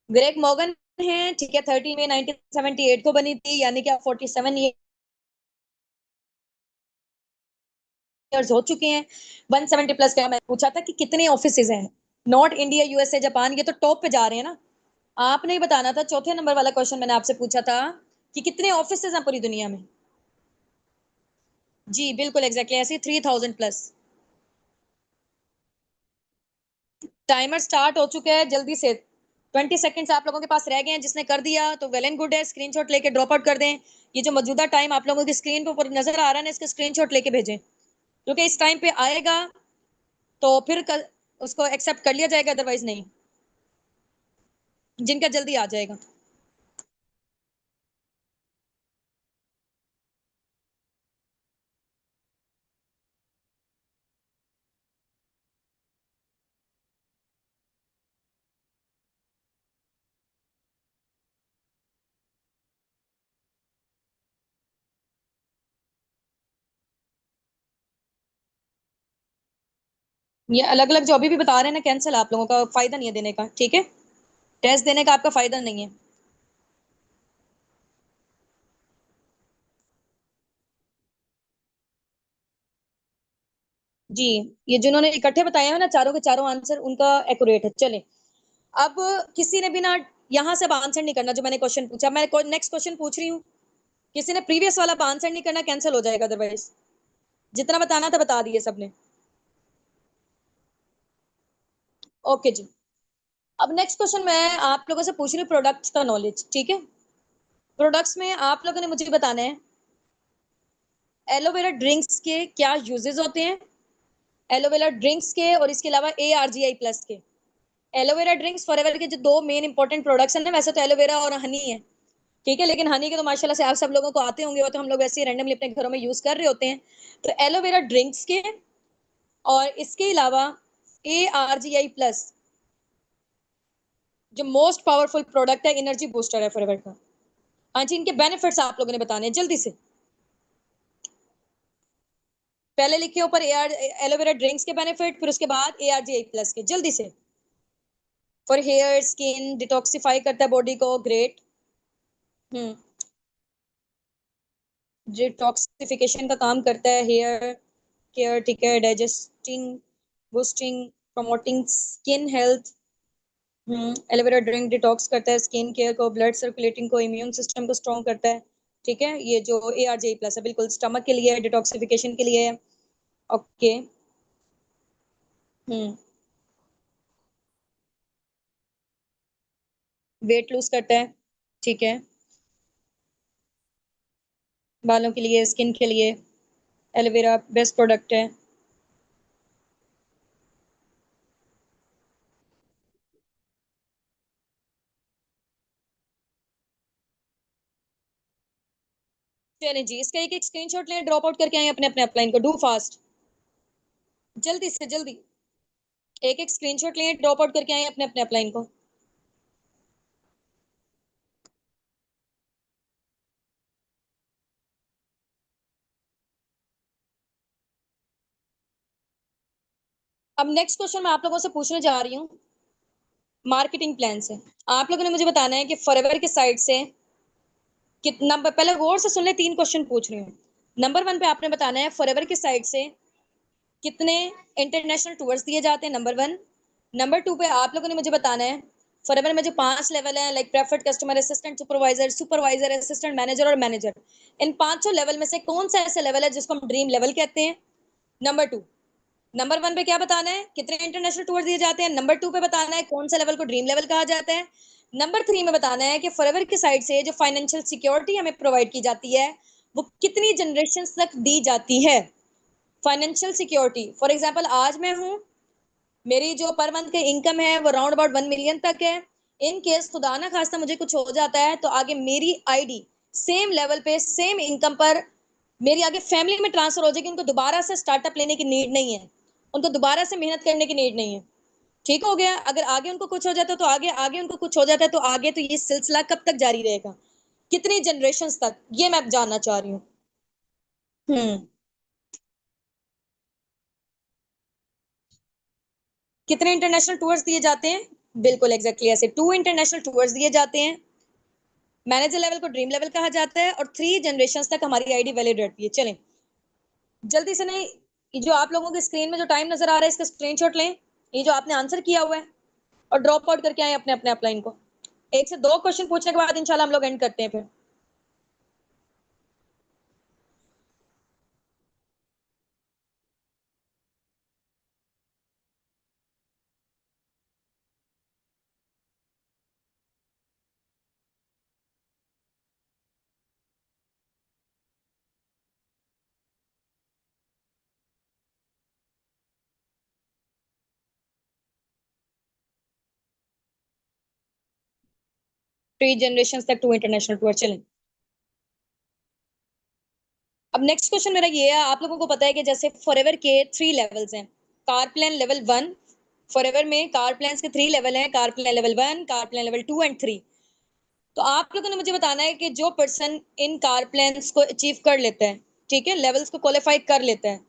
ग्रेग मॉर्गन है, ठीक है, 30 में 1978 को बनी थी, यानी कि आप 47 ईयर्स हो चुके हैं। 170 प्लस का मैं पूछा था कि कितने ऑफिसेज हैं। नॉट इंडिया, यूएसए, जापान, ये तो टॉप पे जा रहे हैं ना। आपने ही बताना था, चौथे नंबर वाला क्वेश्चन मैंने आपसे पूछा था कि कितने ऑफिसेज हैं पूरी दुनिया में। जी बिल्कुल, एग्जैक्टली ऐसे 3000 प्लस। टाइमर स्टार्ट हो चुका है, जल्दी से। 20 सेकेंड्स आप लोगों के पास रह गए हैं। जिसने कर दिया तो वेल एंड गुड है, स्क्रीनशॉट लेके ड्रॉप आउट कर दें। ये जो मौजूदा टाइम आप लोगों की स्क्रीन पे ऊपर नजर आ रहा है ना, इसका स्क्रीनशॉट लेके भेजें, क्योंकि इस टाइम पे आएगा तो फिर उसको एक्सेप्ट कर लिया जाएगा, अदरवाइज नहीं। जिनका जल्दी आ जाएगा। ये अलग अलग जो अभी भी बता रहे हैं ना, कैंसिल। आप लोगों का फायदा नहीं है देने का, ठीक है। टेस्ट देने का आपका फायदा नहीं है। जी, ये जिन्होंने इकट्ठे बताए हैं ना चारों के चारों आंसर, उनका एक्यूरेट है। चले, अब किसी ने भी ना यहाँ से अब आंसर नहीं करना जो मैंने क्वेश्चन पूछा। मैं नेक्स्ट क्वेश्चन पूछ रही हूँ। किसी ने प्रीवियस वाला आंसर नहीं करना, कैंसिल हो जाएगा अदरवाइज। जितना बताना था बता दिए सबने। ओके जी। अब नेक्स्ट क्वेश्चन मैं आप लोगों से पूछ रही हूँ, प्रोडक्ट्स का नॉलेज, ठीक है। प्रोडक्ट्स में आप लोगों ने मुझे बताना है एलोवेरा ड्रिंक्स के क्या यूजेस होते हैं। एलोवेरा ड्रिंक्स के और इसके अलावा ARGI+ के। एलोवेरा ड्रिंक्स फॉरएवर के जो दो मेन इंपॉर्टेंट प्रोडक्ट्स हैं ना, वैसे तो एलोवेरा और हनी है, ठीक है, लेकिन हनी के तो माशाल्लाह से आप सब लोगों को आते होंगे, वो तो हम लोग वैसे ही रैंडमली अपने घरों में यूज कर रहे होते हैं। तो एलोवेरा ड्रिंक्स के और इसके अलावा ARGI+ जो मोस्ट पावरफुल प्रोडक्ट है, एनर्जी बूस्टर है फॉरएवर का। हाँ जी, इनके बेनिफिट्स आप लोगों ने बताने हैं जल्दी से। पहले लिखे ऊपर एलोवेरा ड्रिंक्स के बेनिफिट, फिर उसके बाद ARGI+ के, जल्दी से। फॉर हेयर स्किन, डिटॉक्सिफाई करता है बॉडी को, ग्रेट। हम्म। डिटॉक्सिफिकेशन का काम करता है, हेयर केयर, ठीक है, digesting, boosting, promoting skin health. Aloe vera drink detox करता है स्किन केयर को, ब्लड सर्कुलेटिंग को, इम्यून सिस्टम को स्ट्रॉन्ग करता है, ठीक है। ये जो ARGI+ है बिल्कुल स्टमक के लिए, डिटॉक्सिफिकेशन के लिए है। ओके। हम्म। वेट लूज करता है, ठीक है। बालों के लिए, स्किन के लिए एलोवेरा बेस्ट प्रोडक्ट है। चलिए जी, इसका एक एक स्क्रीनशॉट लें, ड्रॉप आउट करके आए अपने अपने अपलाइन को, डू फास्ट, जल्दी से जल्दी। एक एक स्क्रीनशॉट लिए, ड्रॉप आउट करके आए अपने अपने अपलाइन को। अब नेक्स्ट क्वेश्चन मैं आप लोगों से पूछने जा रही हूँ मार्केटिंग प्लान से। आप लोगों ने मुझे बताना है कि फॉरएवर की साइड से कितना, पहले गौर से सुन ले, 3 क्वेश्चन पूछ रही हूँ। नंबर 1 पे आपने बताना है फॉरएवर की साइड से कितने इंटरनेशनल टूर्स दिए जाते हैं, नंबर 1। नंबर 2 पे आप लोगों ने मुझे बताना है फॉरएवर में जो 5 लेवल है, like preferred customer, assistant, supervisor, supervisor, assistant manager और मैनेजर, इन पांचों लेवल में से कौन सा ऐसा लेवल है जिसको हम ड्रीम लेवल कहते हैं। नंबर 2, नंबर 1 पे क्या बताना है, कितने इंटरनेशनल टूर दिए जाते हैं। नंबर 2 पे बताना है कौन सा लेवल को ड्रीम लेवल कहा जाता है। नंबर 3 में बताना है कि फॉरएवर की साइड से जो फाइनेंशियल सिक्योरिटी हमें प्रोवाइड की जाती है वो कितनी जनरेशन तक दी जाती है। फाइनेंशियल सिक्योरिटी, फॉर एग्जाम्पल आज मैं हूँ, मेरी जो पर मंथ की इनकम है वो राउंड अबाउट 1 मिलियन तक है। इन केस खुदा ना खास्ता मुझे कुछ हो जाता है तो आगे मेरी आईडी सेम लेवल पे सेम इनकम पर मेरी आगे फैमिली में ट्रांसफर हो जाएगी। उनको दोबारा से स्टार्टअप लेने की नीड नहीं है, उनको दोबारा से मेहनत करने की नीड नहीं है। ठीक हो गया। अगर आगे उनको कुछ हो जाता है तो आगे आगे उनको कुछ हो जाता है तो आगे, तो ये सिलसिला कब तक जारी रहेगा, कितनी जनरेशन तक, ये मैं जानना चाह रही हूँ। हम्म। कितने इंटरनेशनल टूर्स दिए जाते हैं, बिल्कुल एग्जैक्टली ऐसे 2 इंटरनेशनल टूर्स दिए जाते हैं। मैनेजर लेवल को ड्रीम लेवल कहा जाता है और 3 जनरेशन तक हमारी आईडी वैलिड रहती है। चलें जल्दी से, नहीं जो आप लोगों की स्क्रीन में जो टाइम नजर आ रहा है इसका स्क्रीनशॉट लें, ये जो आपने आंसर किया हुआ है, और ड्रॉप आउट करके आए अपने अपने अपलाइन को। 1 से 2 क्वेश्चन पूछने के बाद इंशाल्लाह हम लोग एंड करते हैं फिर। थ्री जनरेशन तक 2 इंटरनेशनल टूर। चलें अब नेक्स्ट क्वेश्चन मेरा ये है, आप लोगों को पता है कि जैसे फॉरएवर के 3 लेवल्स हैं। कार प्लान लेवल 1, फॉरएवर में कार प्लान के 3 लेवल हैं, car plan level 1, car plan level 2 and 3। तो आप लोगों ने मुझे बताना है कि जो पर्सन इन कार प्लान्स को अचीव कर लेता है, ठीक है, लेवल्स को क्वालिफाई कर लेता है,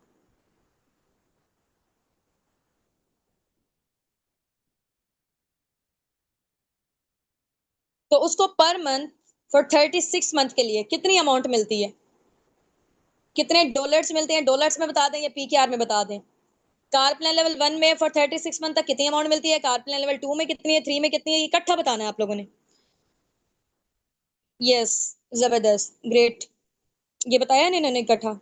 तो उसको पर मंथ फॉर 36 मंथ के लिए कितनी अमाउंट मिलती है, कितने डॉलर्स मिलते हैं, डॉलर्स में बता दें या पीकेआर में बता दें। कार प्लान लेवल 1 में फॉर 36 मंथ तक कितनी अमाउंट मिलती है, कार प्लान लेवल 2 में कितनी है, 3 में कितनी है, इकट्ठा बताना है आप लोगों ने। यस, जबरदस्त, ग्रेट। ये बताया नहीं इन्होंने इकट्ठा।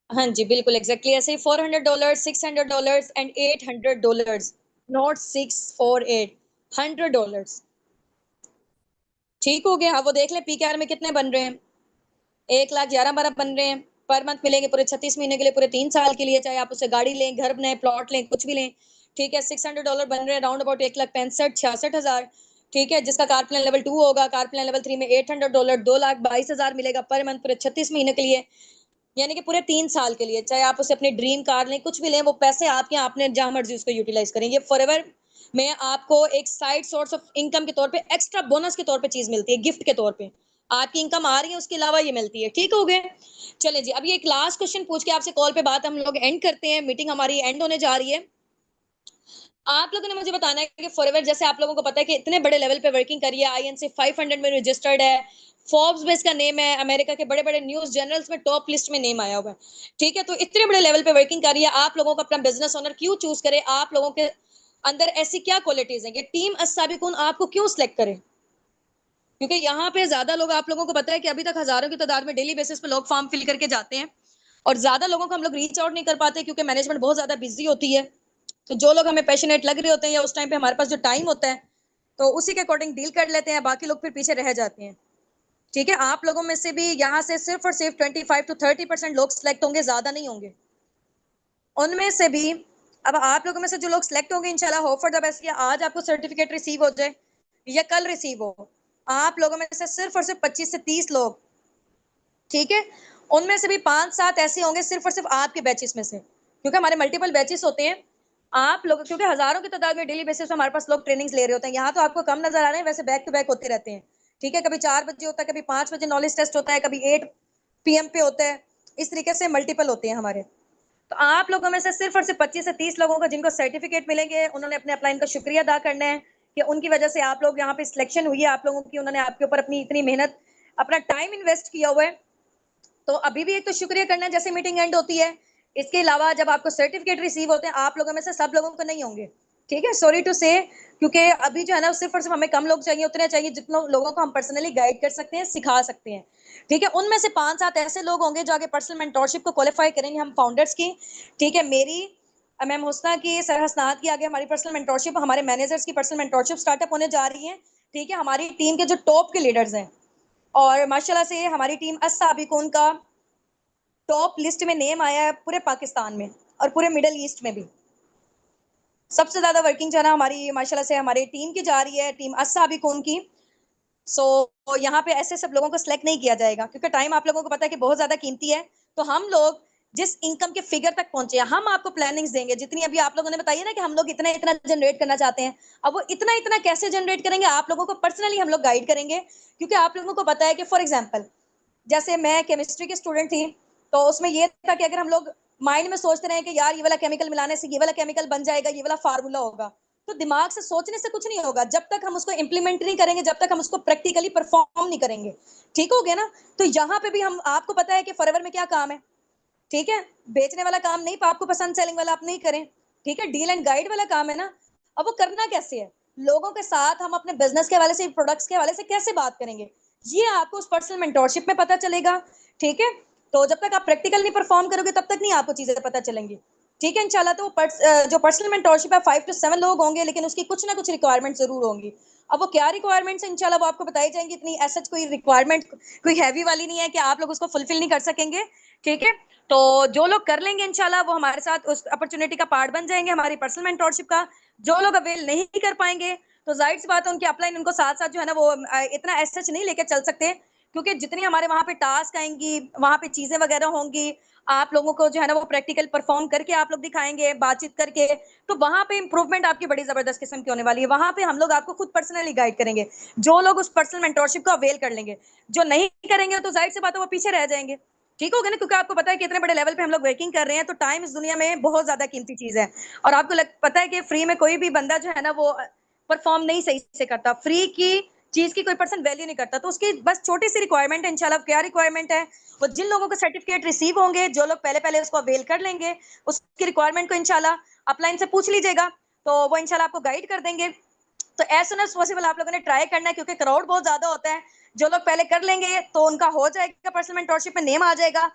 हाँ जी बिल्कुल एग्जैक्टली ऐसे ही, $400, $600 एंड $800, नॉट 648, $100। ठीक हो गया। अब वो देख ले पीकेआर में कितने बन रहे हैं, 1,11,12 बन रहे हैं। पर मंथ मिलेंगे पूरे 36 महीने के लिए, पूरे 3 साल के लिए, चाहे आप उससे गाड़ी लें, घर बनाए, प्लॉट लें, कुछ भी लें। ठीक है, $600 बन रहे हैं, राउंड अबाउट 1,65,66,000। ठीक है, जिसका कार प्लान लेवल 2 होगा, कार प्लान लेवल 3 में $800, 2,22,000 मिलेगा पर मंथ पूरे 36 महीने के लिए, यानी कि पूरे 3 साल के लिए। चाहे आप उसे अपनी ड्रीम कार लें, कुछ भी लें, वो पैसे आपके, आपने जहां मर्जी उसको यूटिलाइज करेंगे। फॉरएवर में आपको एक साइड सोर्स ऑफ इनकम के तौर पे, एक्स्ट्रा बोनस के तौर पे चीज मिलती है, गिफ्ट के तौर पे। आपकी इनकम आ रही है, उसके अलावा ये मिलती है। ठीक हो गए। चले जी, अब ये एक लास्ट क्वेश्चन पूछ के आपसे कॉल पे बात हम लोग एंड करते हैं, मीटिंग हमारी एंड होने जा रही है। आप लोगों ने मुझे बताना है कि फॉरएवर, जैसे आप लोगों को पता है कि इतने बड़े लेवल पे वर्किंग करी है, आईएनसी 500 में रजिस्टर्ड है, फोर्ब्स में इसका नेम है, अमेरिका के बड़े बड़े न्यूज जर्नल्स में टॉप लिस्ट में नेम आया हुआ है। ठीक है, तो इतने बड़े लेवल पे वर्किंग करी है, आप लोगों को अपना बिजनेस ओनर क्यों चूज करे, आप लोगों के अंदर ऐसी क्या क्वालिटीज है कि टीम अस्साबिकून आपको क्यों सिलेक्ट करे। क्योंकि यहाँ पे ज्यादा लोग, आप लोगों को पता है कि अभी तक हजारों की तादाद में डेली बेसिस पे लोग फॉर्म फिल करके जाते हैं, और ज्यादा लोगों को हम लोग रीच आउट नहीं कर पाते क्योंकि मैनेजमेंट बहुत ज्यादा बिजी होती है। तो जो लोग हमें पैशनेट लग रहे होते हैं या उस टाइम पे हमारे पास जो टाइम होता है, तो उसी के अकॉर्डिंग डील कर लेते हैं, बाकी लोग फिर पीछे रह जाते हैं। ठीक है, आप लोगों में से भी यहाँ से सिर्फ और सिर्फ 25 to 30% लोग सिलेक्ट होंगे, ज्यादा नहीं होंगे। उनमें से भी अब आप लोगों में से जो लोग सिलेक्ट होंगे, इंशाल्लाह होप फॉर द बेस्ट, या आज आपको सर्टिफिकेट रिसीव हो जाए या कल रिसीव हो, आप लोगों में से सिर्फ और सिर्फ 25 से 30 लोग, ठीक है, उनमें से भी 5-7 ऐसे होंगे सिर्फ और सिर्फ आपके बैचेस में से, क्योंकि हमारे मल्टीपल बैचेस होते हैं। आप लोग क्योंकि हजारों की तादाद में डेली बेसिस पे हमारे पास लोग ट्रेनिंग्स ले रहे होते हैं। यहाँ तो आपको कम नजर आ रहे हैं, वैसे बैक टू बैक होते रहते हैं। ठीक है, कभी 4 बजे होता है, कभी 5 बजे नॉलेज टेस्ट होता है, कभी 8 PM पे होता है। इस तरीके से मल्टीपल होते हैं हमारे। तो आप लोगों में से सिर्फ और सिर्फ 25 से 30 लोगों को जिनको सर्टिफिकेट मिलेंगे, उन्होंने अपने अपलाइन का शुक्रिया अदा करना है कि उनकी वजह से आप लोग यहाँ पे सिलेक्शन हुई है आप लोगों की, उन्होंने आपके ऊपर अपनी इतनी मेहनत, अपना टाइम इन्वेस्ट किया हुआ है। तो अभी भी एक तो शुक्रिया करना है जैसे मीटिंग एंड होती है। इसके अलावा जब आपको सर्टिफिकेट रिसीव होते हैं, आप लोगों में से सब लोगों को नहीं होंगे, ठीक है, सॉरी टू से, क्योंकि अभी जो है ना सिर्फ और सिर्फ हमें कम लोग चाहिए, उतने चाहिए जितने लोगों को हम पर्सनली गाइड कर सकते हैं, सिखा सकते हैं। ठीक है, उनमें से 5-7 ऐसे लोग होंगे जो आगे पर्सनल मेंटोरशिप को क्वालिफाई करेंगे हम फाउंडर्स की। ठीक है, मेरी मैम हुस्ना की, सर हसनात की आगे हमारी पर्सनल मेंटोरशिप, हमारे मैनेजर्स की पर्सनल मेंटोरशिप स्टार्टअप होने जा रही है। ठीक है, हमारी टीम के जो टॉप के लीडर्स हैं, और माशाल्लाह से हमारी टीम अस्साबिकून का टॉप लिस्ट में नेम आया है पूरे पाकिस्तान में और पूरे मिडल ईस्ट में भी। सबसे ज्यादा वर्किंग जो है ना हमारी माशाल्लाह से हमारी टीम की जा रही है, टीम अस्साबिकून की। सो यहाँ पे ऐसे सब लोगों को सिलेक्ट नहीं किया जाएगा, क्योंकि टाइम आप लोगों को पता है कि बहुत ज्यादा कीमती है। तो हम लोग जिस इनकम के फिगर तक पहुंचे हैं, हम आपको प्लानिंग्स देंगे, जितनी अभी आप लोगों ने बताई है ना कि हम लोग इतना इतना जनरेट करना चाहते हैं। अब वो इतना इतना कैसे जनरेट करेंगे, आप लोगों को पर्सनली हम लोग गाइड करेंगे, क्योंकि आप लोगों को पता है कि फॉर एग्जाम्पल जैसे मैं केमिस्ट्री की स्टूडेंट थी, तो उसमें ये था कि अगर हम लोग माइंड में सोचते रहे कि यार ये वाला केमिकल मिलाने से ये वाला केमिकल बन जाएगा, ये वाला फार्मूला होगा, तो दिमाग से सोचने से कुछ नहीं होगा जब तक हम उसको इंप्लीमेंट नहीं करेंगे, जब तक हम उसको प्रैक्टिकली परफॉर्म नहीं करेंगे। ठीक हो गया ना? तो यहाँ पे भी हम, आपको पता है कि फॉरएवर में क्या काम है, ठीक है, बेचने वाला काम नहीं, आपको पसंद सेलिंग वाला आप नहीं करें, ठीक है, डील एंड गाइड वाला काम है ना। अब वो करना कैसे है, लोगों के साथ हम अपने बिजनेस के हवाले से, प्रोडक्ट्स के हवाले से कैसे बात करेंगे, ये आपको उस पर्सनल मेंटोरशिप में पता चलेगा। ठीक है, तो जब तक आप प्रैक्टिकल नहीं परफॉर्म करोगे तब तक नहीं आपको चीजें पता चलेंगी। ठीक है, इंशाल्लाह। तो जो पर्सनल मेंटोरशिप है 5 to 7 लोग होंगे, लेकिन उसकी कुछ ना कुछ रिक्वायरमेंट जरूर होंगी। अब वो क्या रिक्वायरमेंट्स है इंशाल्लाह वो आपको बताई जाएंगी। इतनी ऐसा कोई रिक्वायरमेंट कोई हैवी वाली नहीं है कि आप लोग उसको फुलफिल नहीं कर सकेंगे। ठीक है, तो जो लोग कर लेंगे इंशाल्लाह वो हमारे साथ उस अपॉर्चुनिटी का पार्ट बन जाएंगे, हमारी पर्सनल मेंटोरशिप का। जो लोग अवेल नहीं कर पाएंगे तो जाहिर सी बात है उनकी अपलाइन उनको साथ साथ जो है ना वो इतना एसएच नहीं लेके चल सकते, क्योंकि जितनी हमारे वहां पे टास्क आएंगी, वहां पे चीजें वगैरह होंगी, आप लोगों को जो है ना वो प्रैक्टिकल परफॉर्म करके आप लोग दिखाएंगे, बातचीत करके, तो वहां पे इंप्रूवमेंट आपकी बड़ी जबरदस्त किस्म की होने वाली है। वहां पे हम लोग आपको खुद पर्सनली गाइड करेंगे, जो लोग उस पर्सनल मेंटोरशिप को अवेल कर लेंगे। जो नहीं करेंगे तो जाहिर सी बात है वो पीछे रह जाएंगे। ठीक हो गया ना? क्योंकि आपको पता है कि इतने बड़े लेवल पे हम लोग वर्किंग कर रहे हैं, तो टाइम इस दुनिया में बहुत ज्यादा कीमती चीज है। और आपको पता है कि फ्री में कोई भी बंदा जो है ना वो परफॉर्म नहीं सही से करता, फ्री की चीज की कोई पर्सन वैल्यू नहीं करता। तो उसकी बस छोटी सी रिक्वायरमेंट है इंशाल्लाह। क्या रिक्वायरमेंट है? वो जिन लोगों को सर्टिफिकेट रिसीव होंगे, जो लोग पहले पहले उसको अवेल कर लेंगे, उसकी रिक्वायरमेंट को इंशाल्लाह अपलाइन से पूछ लीजिएगा, तो वो इंशाल्लाह आपको गाइड कर देंगे। तो एज सुन एज पॉसिबल आप लोगों ने ट्राई करना है, क्योंकि क्राउड बहुत ज्यादा होता है। जो लोग पहले कर लेंगे तो उनका हो जाएगा, पर्सनल मेंटोरशिप में नेम आ जाएगा।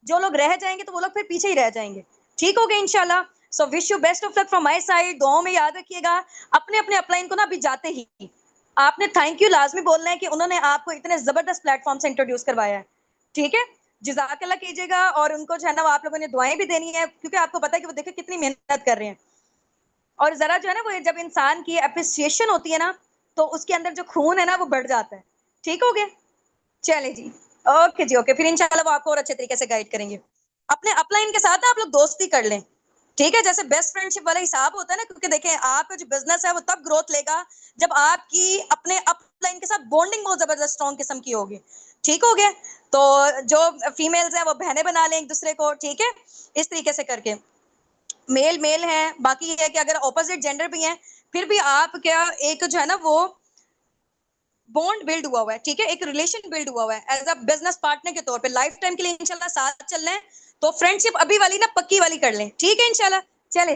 जो लोग रह जाएंगे तो वो लोग फिर पीछे ही रह जाएंगे। ठीक हो गया इंशाल्लाह। So wish you best of luck from my side. दुआओं में याद रखिएगा। अपने अपने अपलाइन को ना अभी जाते ही आपने थैंक यू लाजमी बोलना है कि उन्होंने आपको इतने जबरदस्त प्लेटफॉर्म से इंट्रोड्यूस करवाया है। ठीक है, जजाकल्लाह कीजिएगा, और उनको जो है ना आप लोगों ने दुआएं भी देनी है, क्योंकि आपको पता है कि वो देखिए कितनी मेहनत कर रहे हैं। और जरा जो है ना वो जब इंसान की अप्रिसिएशन होती है ना, तो उसके अंदर जो खून है ना वो बढ़ जाता है। ठीक हो गया? चले जी, ओके जी, ओके, फिर इंशाल्लाह वो आपको और अच्छे तरीके से गाइड करेंगे। अपने अपलाइन के साथ आप लोग दोस्ती कर लें, ठीक है, जैसे बेस्ट फ्रेंडशिप वाला हिसाब होता है ना, क्योंकि देखें आपका जो बिजनेस है वो तब ग्रोथ लेगा जब आपकी अपने अपलाइन के साथ बॉन्डिंग बहुत जबरदस्त स्ट्रॉन्ग किस्म की होगी। ठीक हो गया? तो जो फीमेल्स हैं वो बहनें बना लें एक दूसरे को, ठीक है, इस तरीके से करके। मेल मेल है, बाकी ये है कि अगर ऑपोजिट जेंडर भी हैं फिर भी आप क्या एक जो है ना वो बॉन्ड बिल्ड हुआ है, ठीक है, एक रिलेशन बिल्ड हुआ है एज अ बिजनेस पार्टनर के तौर पे, लाइफ टाइम के लिए इंशाल्लाह साथ चल रहे हैं। तो फ्रेंडशिप अभी वाली ना पक्की वाली कर लें, ठीक है इंशाल्लाह। चले।